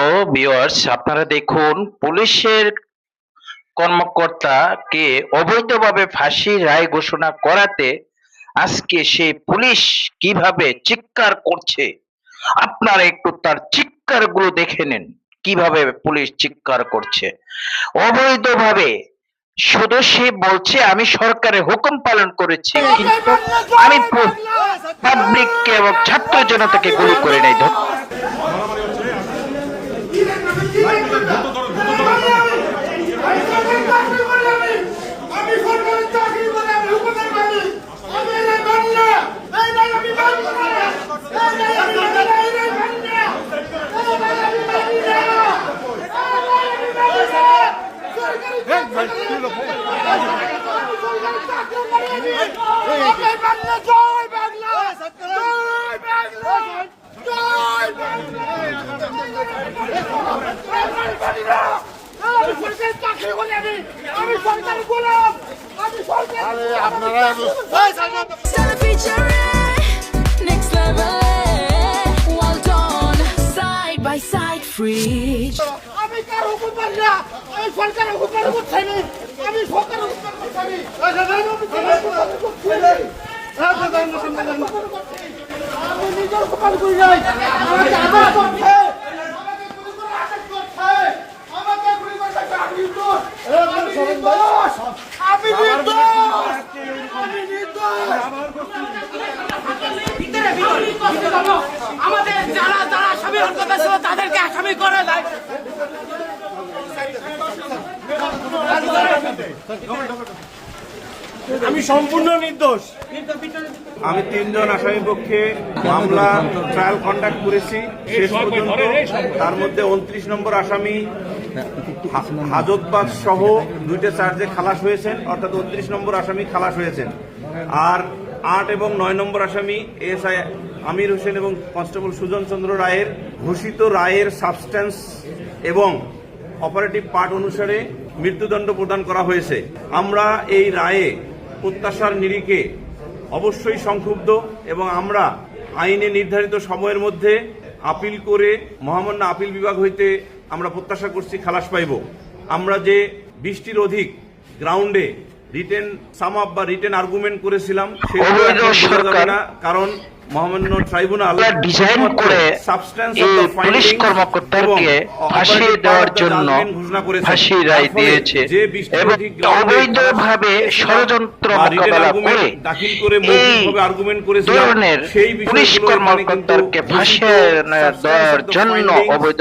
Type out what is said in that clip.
তো ভিউয়ার্স, আপনারা দেখুন পুলিশের কর্মকর্তাকে অবৈধভাবে ফাঁসির রায় ঘোষণা করাতে আজকে সেই পুলিশ কিভাবে চিৎকার করছে। আপনারা একটু তার চিৎকারগুলো দেখে নিন, কিভাবে পুলিশ চিৎকার করছে অবৈধভাবে। শুধু সে বলছে আমি সরকারের হুকুম পালন করেছি, কিন্তু আমি পাবলিককে এবং ছাত্র জনতাকে গুলি করে নাই। আমি কার হুকুম মানি না, আমি সরকারের হুকুম মানি করছি, আমি সরকারের হুকুম করছি, আমি নিজের হুকুম করি নাই, আমাকে আঘাত করছে, আমাকে গুলি করছে, আমি নির্দোষ, আমি আমাদের যারা যারা আসামি হত্যা ছিল তাদেরকে আসামি করে দেয়। আমি সম্পূর্ণ নির্দোষ। আমি 3 জন আসামি পক্ষে মামলা ট্রায়াল কন্ডাক্ট করেছি শেষ পর্যন্ত। তার মধ্যে 29 নম্বর আসামি হাজতবাজ সহ 2টা চার্জে খালাস হয়েছেন, অর্থাৎ 29 নম্বর আসামি খালাস হয়েছেন। আর 8 এবং 9 নম্বর আসামি এএসআই আমির হোসেন এবং কনস্টেবল সুজন চন্দ্র রায়ের ঘোষিত রায়ের সাবস্ট্যান্স এবং অপারেটিভ পার্ট অনুসারে মৃত্যুদণ্ড প্রদান করা হয়েছে। আমরা এই রায়ে প্রত্যাশার নিরিখে অবশ্যই সংক্ষুব্ধ এবং আমরা আইনে নির্ধারিত সময়ের মধ্যে আপিল করে মহামান্য আপিল বিভাগ হইতে আমরা প্রত্যাশা করছি খালাস পাইব। আমরা যে 20টির অধিক গ্রাউন্ডে রিটেন সাম আপ বা রিটেন আর্গুমেন্ট করেছিলাম সেগুলো যাবে না, কারণ মহামান্য ট্রাইব্যুনাল ডিজাইন করে পুলিশ কর্মকর্তাকে ফাঁসি দেওয়ার জন্য ফাঁসি রায় দিয়েছে এবং অবৈধভাবে ষড়যন্ত্র মোকাবেলা করে এই ধরনের পুলিশ কর্মকর্তাকে ফাঁসি দেওয়ার জন্য অবৈধ